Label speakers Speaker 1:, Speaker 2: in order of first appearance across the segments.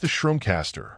Speaker 1: Mr.ShroomCaster.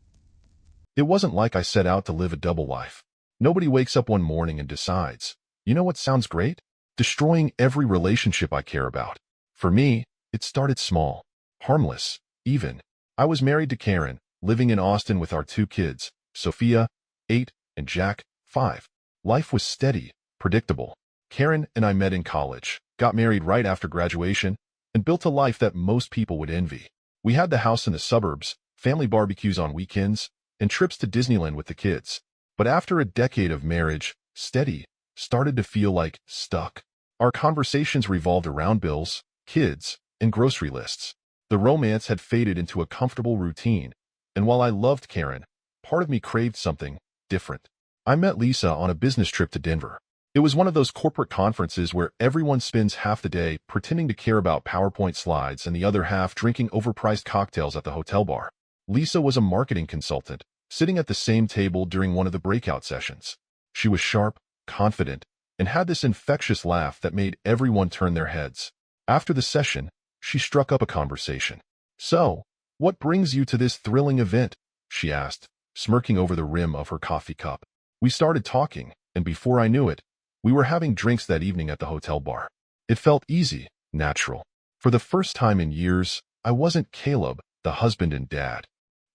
Speaker 1: It wasn't like I set out to live a double life. Nobody wakes up one morning and decides, you know what sounds great? Destroying every relationship I care about. For me, it started small, harmless, even. I was married to Karen, living in Austin with our two kids, Sophia, 8, and Jack, 5. Life was steady, predictable. Karen and I met in college, got married right after graduation, and built a life that most people would envy. We had the house in the suburbs, family barbecues on weekends, and trips to Disneyland with the kids. But after a decade of marriage, steady started to feel like stuck. Our conversations revolved around bills, kids, and grocery lists. The romance had faded into a comfortable routine, and while I loved Karen, part of me craved something different. I met Lisa on a business trip to Denver. It was one of those corporate conferences where everyone spends half the day pretending to care about PowerPoint slides and the other half drinking overpriced cocktails at the hotel bar. Lisa was a marketing consultant, sitting at the same table during one of the breakout sessions. She was sharp, confident, and had this infectious laugh that made everyone turn their heads. After the session, she struck up a conversation. "So, what brings you to this thrilling event?" she asked, smirking over the rim of her coffee cup. We started talking, and before I knew it, we were having drinks that evening at the hotel bar. It felt easy, natural. For the first time in years, I wasn't Caleb, the husband and dad.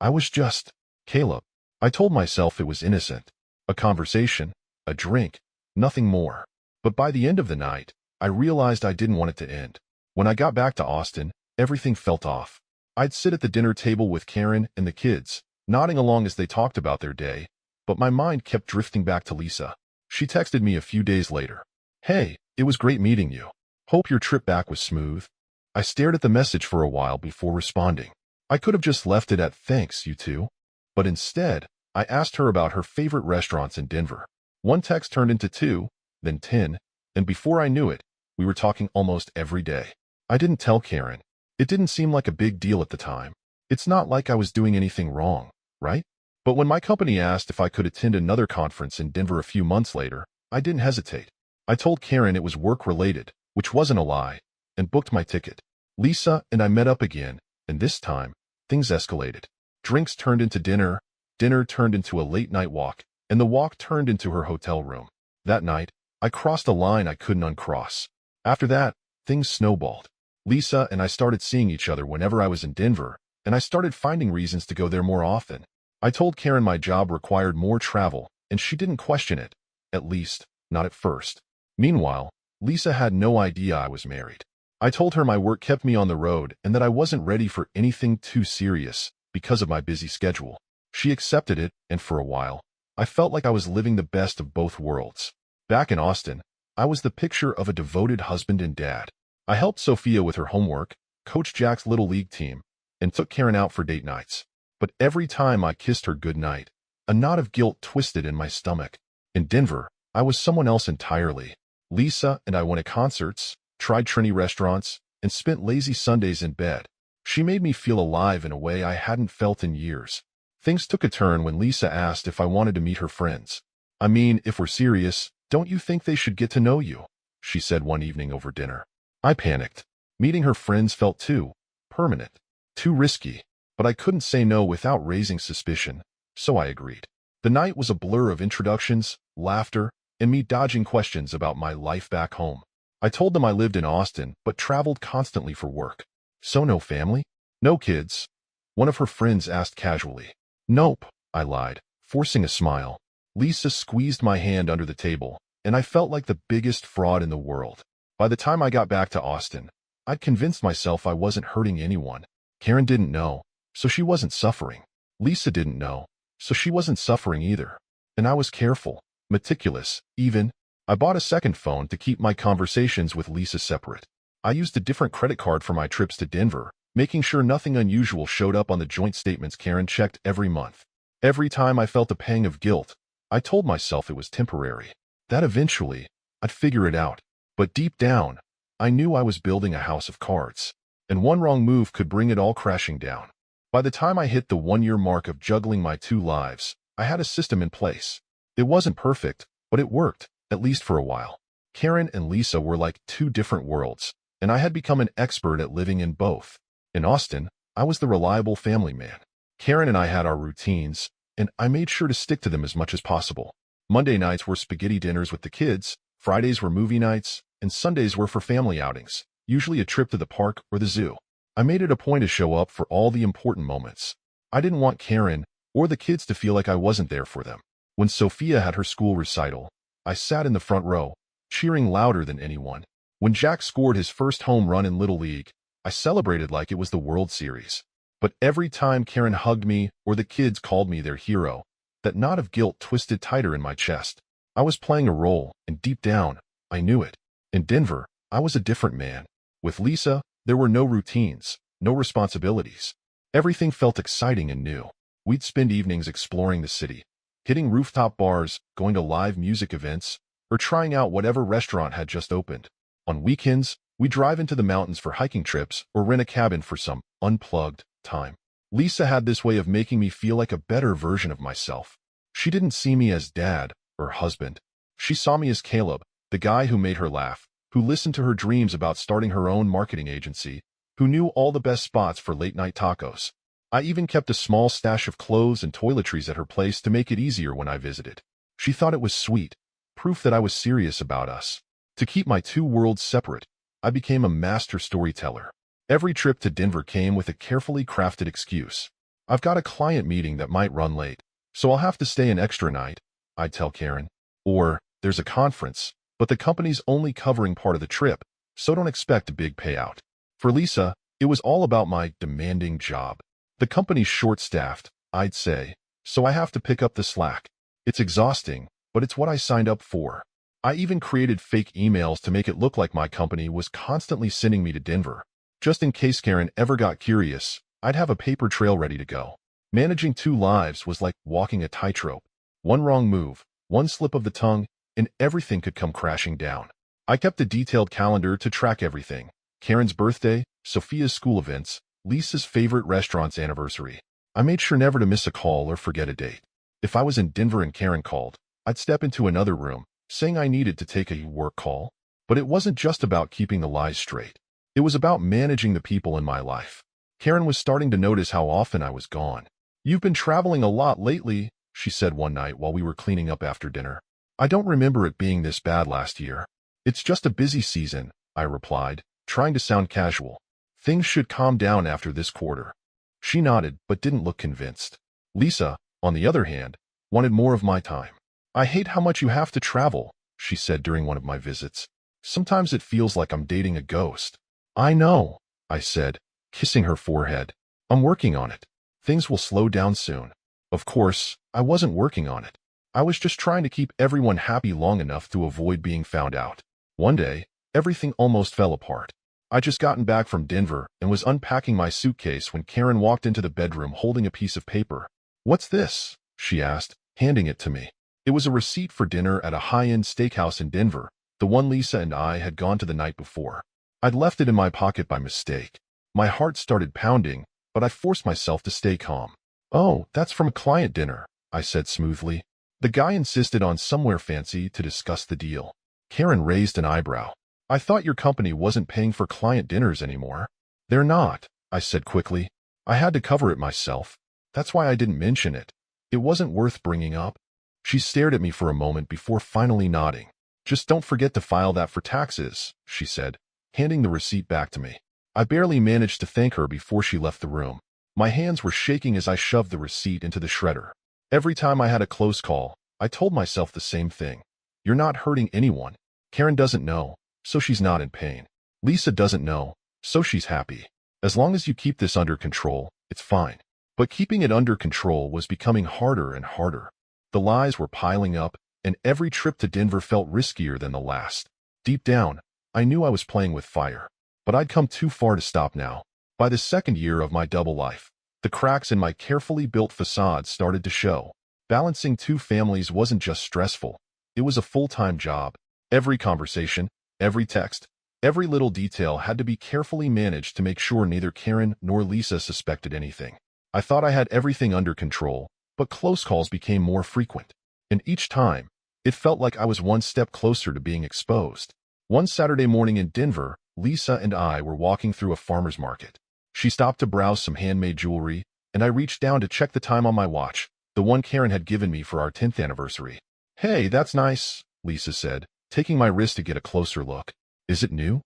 Speaker 1: I was just Caleb. I told myself it was innocent. A conversation, a drink, nothing more. But by the end of the night, I realized I didn't want it to end. When I got back to Austin, everything felt off. I'd sit at the dinner table with Karen and the kids, nodding along as they talked about their day, but my mind kept drifting back to Lisa. She texted me a few days later. "Hey, it was great meeting you. Hope your trip back was smooth." I stared at the message for a while before responding. I could have just left it at "Thanks, you too." But instead, I asked her about her favorite restaurants in Denver. One text turned into 2, then 10, and before I knew it, we were talking almost every day. I didn't tell Karen. It didn't seem like a big deal at the time. It's not like I was doing anything wrong, right? But when my company asked if I could attend another conference in Denver a few months later, I didn't hesitate. I told Karen it was work-related, which wasn't a lie, and booked my ticket. Lisa and I met up again, and this time, things escalated. Drinks turned into dinner, dinner turned into a late-night walk, and the walk turned into her hotel room. That night, I crossed a line I couldn't uncross. After that, things snowballed. Lisa and I started seeing each other whenever I was in Denver, and I started finding reasons to go there more often. I told Karen my job required more travel, and she didn't question it, at least, not at first. Meanwhile, Lisa had no idea I was married. I told her my work kept me on the road and that I wasn't ready for anything too serious because of my busy schedule. She accepted it, and for a while, I felt like I was living the best of both worlds. Back in Austin, I was the picture of a devoted husband and dad. I helped Sophia with her homework, coached Jack's little league team, and took Karen out for date nights. But every time I kissed her goodnight, a knot of guilt twisted in my stomach. In Denver, I was someone else entirely. Lisa and I went to concerts, tried trendy restaurants, and spent lazy Sundays in bed. She made me feel alive in a way I hadn't felt in years. Things took a turn when Lisa asked if I wanted to meet her friends. "I mean, if we're serious, don't you think they should get to know you?" she said one evening over dinner. I panicked. Meeting her friends felt too permanent, too risky, but I couldn't say no without raising suspicion, so I agreed. The night was a blur of introductions, laughter, and me dodging questions about my life back home. I told them I lived in Austin but traveled constantly for work. "So no family? No kids?" one of her friends asked casually. "Nope," I lied, forcing a smile. Lisa squeezed my hand under the table, and I felt like the biggest fraud in the world. By the time I got back to Austin, I'd convinced myself I wasn't hurting anyone. Karen didn't know, so she wasn't suffering. Lisa didn't know, so she wasn't suffering either. And I was careful, meticulous, even. I bought a second phone to keep my conversations with Lisa separate. I used a different credit card for my trips to Denver, making sure nothing unusual showed up on the joint statements Karen checked every month. Every time I felt a pang of guilt, I told myself it was temporary, that eventually, I'd figure it out. But deep down, I knew I was building a house of cards, and one wrong move could bring it all crashing down. By the time I hit the 1-year mark of juggling my two lives, I had a system in place. It wasn't perfect, but it worked, at least for a while. Karen and Lisa were like two different worlds, and I had become an expert at living in both. In Austin, I was the reliable family man. Karen and I had our routines, and I made sure to stick to them as much as possible. Monday nights were spaghetti dinners with the kids, Fridays were movie nights, and Sundays were for family outings, usually a trip to the park or the zoo. I made it a point to show up for all the important moments. I didn't want Karen or the kids to feel like I wasn't there for them. When Sophia had her school recital, I sat in the front row, cheering louder than anyone. When Jack scored his first home run in Little League, I celebrated like it was the World Series. But every time Karen hugged me or the kids called me their hero, that knot of guilt twisted tighter in my chest. I was playing a role, and deep down, I knew it. In Denver, I was a different man. With Lisa, there were no routines, no responsibilities. Everything felt exciting and new. We'd spend evenings exploring the city, hitting rooftop bars, going to live music events, or trying out whatever restaurant had just opened. On weekends, we'd drive into the mountains for hiking trips or rent a cabin for some unplugged time. Lisa had this way of making me feel like a better version of myself. She didn't see me as dad or husband. She saw me as Caleb, the guy who made her laugh, who listened to her dreams about starting her own marketing agency, who knew all the best spots for late-night tacos. I even kept a small stash of clothes and toiletries at her place to make it easier when I visited. She thought it was sweet, proof that I was serious about us. To keep my two worlds separate, I became a master storyteller. Every trip to Denver came with a carefully crafted excuse. I've got a client meeting that might run late, so I'll have to stay an extra night, I'd tell Karen. Or, there's a conference, but the company's only covering part of the trip, so don't expect a big payout. For Lisa, it was all about my demanding job. The company's short-staffed, I'd say, so I have to pick up the slack. It's exhausting, but it's what I signed up for. I even created fake emails to make it look like my company was constantly sending me to Denver. Just in case Karen ever got curious, I'd have a paper trail ready to go. Managing two lives was like walking a tightrope. One wrong move, one slip of the tongue, and everything could come crashing down. I kept a detailed calendar to track everything. Karen's birthday, Sophia's school events, Lisa's favorite restaurant's anniversary. I made sure never to miss a call or forget a date. If I was in Denver and Karen called, I'd step into another room, saying I needed to take a work call. But it wasn't just about keeping the lies straight. It was about managing the people in my life. Karen was starting to notice how often I was gone. "You've been traveling a lot lately," she said one night while we were cleaning up after dinner. "I don't remember it being this bad last year." "It's just a busy season," I replied, trying to sound casual. "Things should calm down after this quarter." She nodded but didn't look convinced. Lisa, on the other hand, wanted more of my time. "I hate how much you have to travel," she said during one of my visits. "Sometimes it feels like I'm dating a ghost." "I know," I said, kissing her forehead. "I'm working on it. Things will slow down soon." Of course, I wasn't working on it. I was just trying to keep everyone happy long enough to avoid being found out. One day, everything almost fell apart. I'd just gotten back from Denver and was unpacking my suitcase when Karen walked into the bedroom holding a piece of paper. "What's this?" she asked, handing it to me. It was a receipt for dinner at a high-end steakhouse in Denver, the one Lisa and I had gone to the night before. I'd left it in my pocket by mistake. My heart started pounding, but I forced myself to stay calm. "Oh, that's from a client dinner," I said smoothly. The guy insisted on somewhere fancy to discuss the deal. Karen raised an eyebrow. "I thought your company wasn't paying for client dinners anymore." "They're not," I said quickly. "I had to cover it myself. That's why I didn't mention it. It wasn't worth bringing up." She stared at me for a moment before finally nodding. "Just don't forget to file that for taxes," she said, handing the receipt back to me. I barely managed to thank her before she left the room. My hands were shaking as I shoved the receipt into the shredder. Every time I had a close call, I told myself the same thing. You're not hurting anyone. Karen doesn't know, so she's not in pain. Lisa doesn't know, so she's happy. As long as you keep this under control, it's fine. But keeping it under control was becoming harder and harder. The lies were piling up, and every trip to Denver felt riskier than the last. Deep down, I knew I was playing with fire. But I'd come too far to stop now. By the second year of my double life, the cracks in my carefully built facade started to show. Balancing two families wasn't just stressful. It was a full-time job. Every conversation, every text, every little detail had to be carefully managed to make sure neither Karen nor Lisa suspected anything. I thought I had everything under control, but close calls became more frequent. And each time, it felt like I was one step closer to being exposed. One Saturday morning in Denver, Lisa and I were walking through a farmer's market. She stopped to browse some handmade jewelry, and I reached down to check the time on my watch, the one Karen had given me for our 10th anniversary. "Hey, that's nice," Lisa said, taking my wrist to get a closer look. "Is it new?"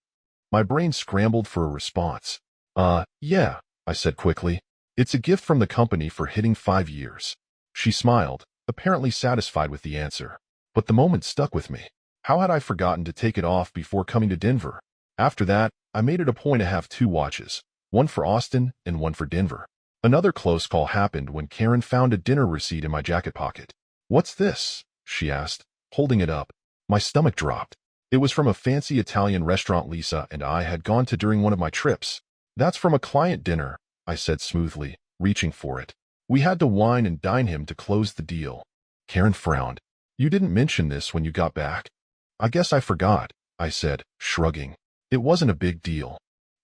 Speaker 1: My brain scrambled for a response. Yeah," I said quickly. "It's a gift from the company for hitting 5 years." She smiled, apparently satisfied with the answer. But the moment stuck with me. How had I forgotten to take it off before coming to Denver? After that, I made it a point to have 2 watches, one for Austin and one for Denver. Another close call happened when Karen found a dinner receipt in my jacket pocket. "What's this?" she asked, holding it up. My stomach dropped. It was from a fancy Italian restaurant Lisa and I had gone to during one of my trips. "That's from a client dinner," I said smoothly, reaching for it. "We had to wine and dine him to close the deal." Karen frowned. "You didn't mention this when you got back." "I guess I forgot," I said, shrugging. "It wasn't a big deal."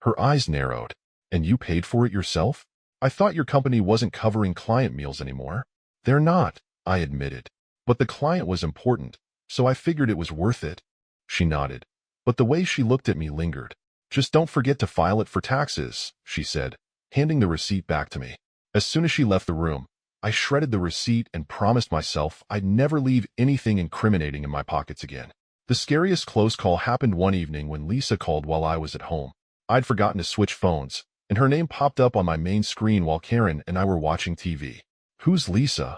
Speaker 1: Her eyes narrowed. "And you paid for it yourself? I thought your company wasn't covering client meals anymore." "They're not," I admitted. "But the client was important, so I figured it was worth it." She nodded, but the way she looked at me lingered. "Just don't forget to file it for taxes," she said, handing the receipt back to me. As soon as she left the room, I shredded the receipt and promised myself I'd never leave anything incriminating in my pockets again. The scariest close call happened one evening when Lisa called while I was at home. I'd forgotten to switch phones, and her name popped up on my main screen while Karen and I were watching TV. "Who's Lisa?"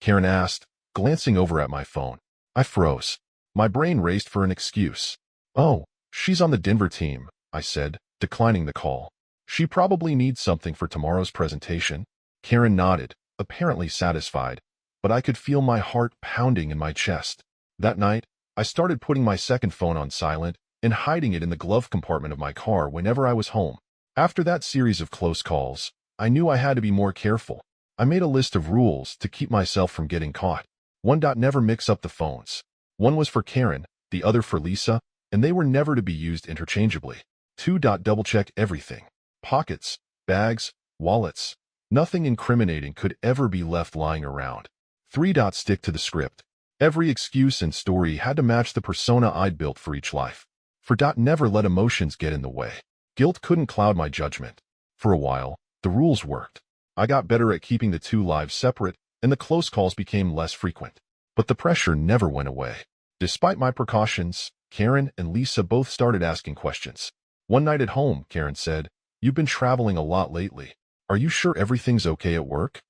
Speaker 1: Karen asked, glancing over at my phone. I froze. My brain raced for an excuse. "Oh, she's on the Denver team," I said, declining the call. "She probably needs something for tomorrow's presentation." Karen nodded, apparently satisfied, but I could feel my heart pounding in my chest. That night, I started putting my second phone on silent and hiding it in the glove compartment of my car whenever I was home. After that series of close calls, I knew I had to be more careful. I made a list of rules to keep myself from getting caught. 1. Never mix up the phones. One was for Karen, the other for Lisa, and they were never to be used interchangeably. 2. Double-check everything. Pockets, bags, wallets. Nothing incriminating could ever be left lying around. 3. Stick to the script. Every excuse and story had to match the persona I'd built for each life. 4. Never let emotions get in the way. Guilt couldn't cloud my judgment. For a while, the rules worked. I got better at keeping the 2 lives separate, and the close calls became less frequent. But the pressure never went away. Despite my precautions, Karen and Lisa both started asking questions. One night at home, Karen said, "You've been traveling a lot lately. Are you sure everything's okay at work?"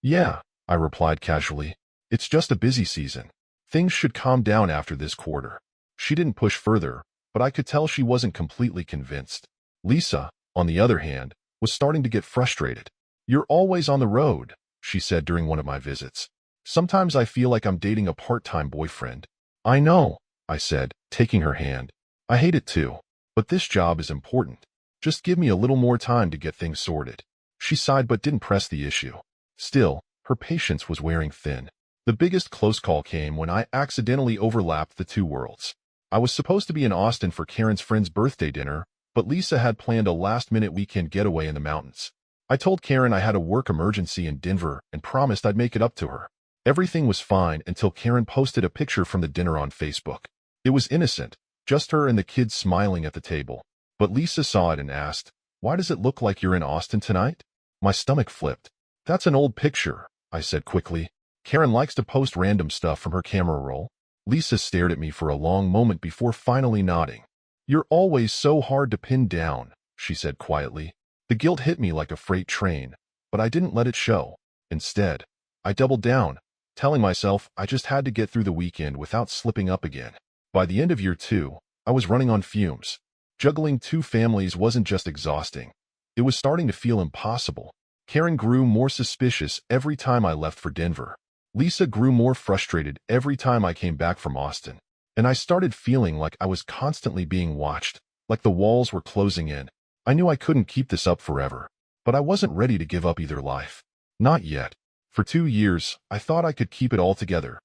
Speaker 1: "Yeah," I replied casually. "It's just a busy season. Things should calm down after this quarter." She didn't push further, but I could tell she wasn't completely convinced. Lisa, on the other hand, was starting to get frustrated. "You're always on the road," she said during one of my visits. "Sometimes I feel like I'm dating a part-time boyfriend." "I know," I said, taking her hand. "I hate it too. But this job is important. Just give me a little more time to get things sorted." She sighed but didn't press the issue. Still, her patience was wearing thin. The biggest close call came when I accidentally overlapped the 2 worlds. I was supposed to be in Austin for Karen's friend's birthday dinner, but Lisa had planned a last-minute weekend getaway in the mountains. I told Karen I had a work emergency in Denver and promised I'd make it up to her. Everything was fine until Karen posted a picture from the dinner on Facebook. It was innocent, just her and the kids smiling at the table. But Lisa saw it and asked, "Why does it look like you're in Austin tonight?" My stomach flipped. "That's an old picture," I said quickly. "Karen likes to post random stuff from her camera roll." Lisa stared at me for a long moment before finally nodding. "You're always so hard to pin down," she said quietly. The guilt hit me like a freight train, but I didn't let it show. Instead, I doubled down, telling myself I just had to get through the weekend without slipping up again. By the end of year 2, I was running on fumes. Juggling 2 families wasn't just exhausting. It was starting to feel impossible. Karen grew more suspicious every time I left for Denver. Lisa grew more frustrated every time I came back from Austin. And I started feeling like I was constantly being watched, like the walls were closing in. I knew I couldn't keep this up forever, but I wasn't ready to give up either life. Not yet. For 2 years, I thought I could keep it all together.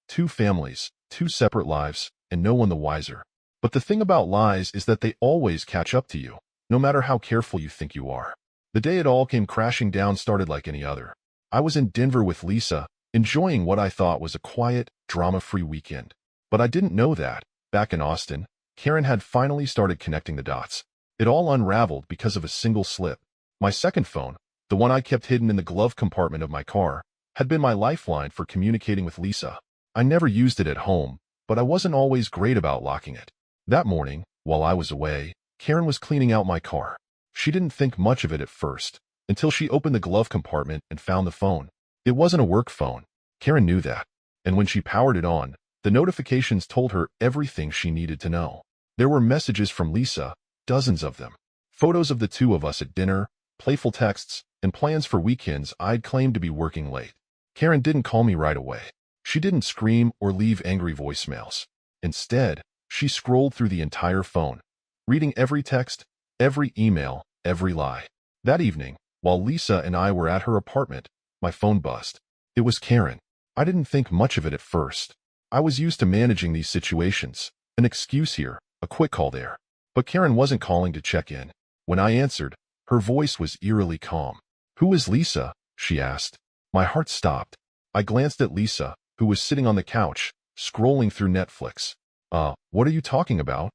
Speaker 1: 2 families, 2 separate lives, and no one the wiser. But the thing about lies is that they always catch up to you, no matter how careful you think you are. The day it all came crashing down started like any other. I was in Denver with Lisa, enjoying what I thought was a quiet, drama-free weekend. But I didn't know that, back in Austin, Karen had finally started connecting the dots. It all unraveled because of a single slip. My second phone, the one I kept hidden in the glove compartment of my car, had been my lifeline for communicating with Lisa. I never used it at home, but I wasn't always great about locking it. That morning, while I was away, Karen was cleaning out my car. She didn't think much of it at first, until she opened the glove compartment and found the phone. It wasn't a work phone. Karen knew that. And when she powered it on, the notifications told her everything she needed to know. There were messages from Lisa, dozens of them. Photos of the two of us at dinner, playful texts, and plans for weekends I'd claimed to be working late. Karen didn't call me right away. She didn't scream or leave angry voicemails. Instead, she scrolled through the entire phone, reading every text, every email, every lie. That evening, while Lisa and I were at her apartment, my phone buzzed. It was Karen. I didn't think much of it at first. I was used to managing these situations, an excuse here, a quick call there. But Karen wasn't calling to check in. When I answered, her voice was eerily calm. "Who is Lisa?" she asked. My heart stopped. I glanced at Lisa, who was sitting on the couch, scrolling through Netflix. What are you talking about?"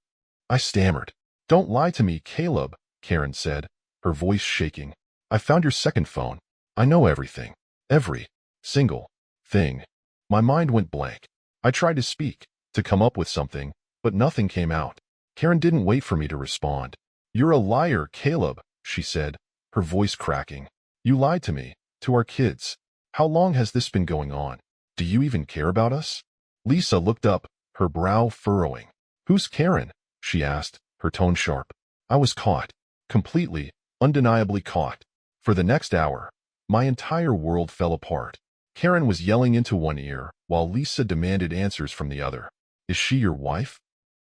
Speaker 1: I stammered. "Don't lie to me, Caleb," Karen said, her voice shaking. "I found your second phone. I know everything. Every single thing." My mind went blank. I tried to speak, to come up with something, but nothing came out. Karen didn't wait for me to respond. "You're a liar, Caleb," she said, her voice cracking. "You lied to me, to our kids. How long has this been going on? Do you even care about us?" Lisa looked up, her brow furrowing. "Who's Karen?" she asked, her tone sharp. I was caught. Completely, undeniably caught. For the next hour, my entire world fell apart. Karen was yelling into one ear, while Lisa demanded answers from the other. "Is she your wife?"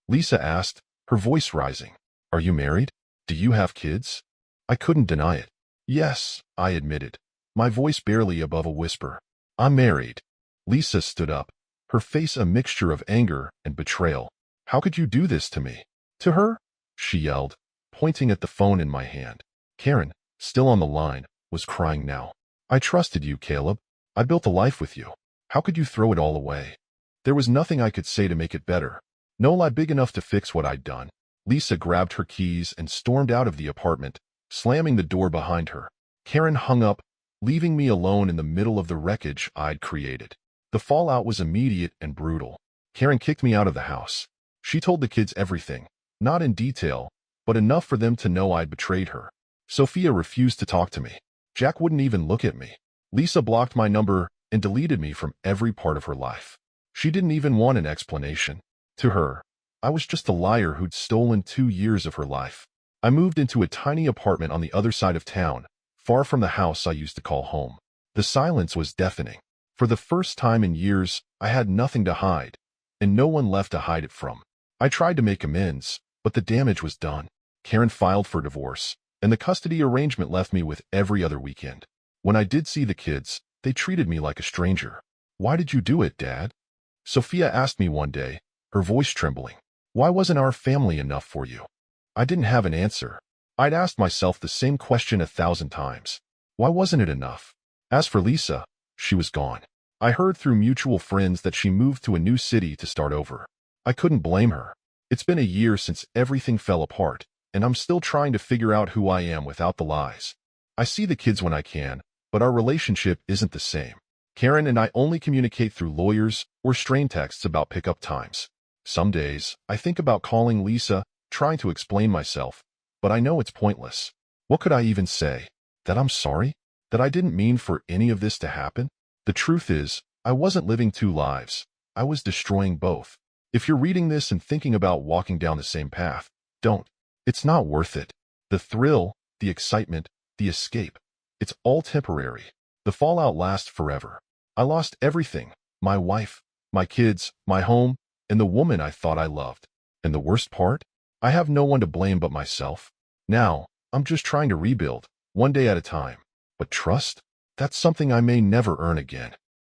Speaker 1: Lisa asked, her voice rising. "Are you married? Do you have kids?" I couldn't deny it. "Yes," I admitted, my voice barely above a whisper. "I'm married." Lisa stood up, her face a mixture of anger and betrayal. "How could you do this to me?" "To her?" she yelled, pointing at the phone in my hand. Karen, still on the line, was crying now. "I trusted you, Caleb. I built a life with you. How could you throw it all away?" There was nothing I could say to make it better. No lie big enough to fix what I'd done. Lisa grabbed her keys and stormed out of the apartment, slamming the door behind her. Karen hung up, leaving me alone in the middle of the wreckage I'd created. The fallout was immediate and brutal. Karen kicked me out of the house. She told the kids everything, not in detail, but enough for them to know I'd betrayed her. Sophia refused to talk to me. Jack wouldn't even look at me. Lisa blocked my number and deleted me from every part of her life. She didn't even want an explanation. To her, I was just a liar who'd stolen 2 years of her life. I moved into a tiny apartment on the other side of town, far from the house I used to call home. The silence was deafening. For the first time in years, I had nothing to hide, and no one left to hide it from. I tried to make amends, but the damage was done. Karen filed for divorce, and the custody arrangement left me with every other weekend. When I did see the kids, they treated me like a stranger. "Why did you do it, Dad?" Sophia asked me one day, her voice trembling. "Why wasn't our family enough for you?" I didn't have an answer. I'd asked myself the same question 1,000 times. Why wasn't it enough? As for Lisa, she was gone. I heard through mutual friends that she moved to a new city to start over. I couldn't blame her. It's been a year since everything fell apart, and I'm still trying to figure out who I am without the lies. I see the kids when I can, but our relationship isn't the same. Karen and I only communicate through lawyers or strained texts about pickup times. Some days, I think about calling Lisa, trying to explain myself, but I know it's pointless. What could I even say? That I'm sorry? That I didn't mean for any of this to happen? The truth is, I wasn't living 2 lives. I was destroying both. If you're reading this and thinking about walking down the same path, don't. It's not worth it. The thrill, the excitement, the escape. It's all temporary. The fallout lasts forever. I lost everything. My wife, my kids, my home, and the woman I thought I loved. And the worst part? I have no one to blame but myself. Now, I'm just trying to rebuild, one day at a time. But trust? That's something I may never earn again.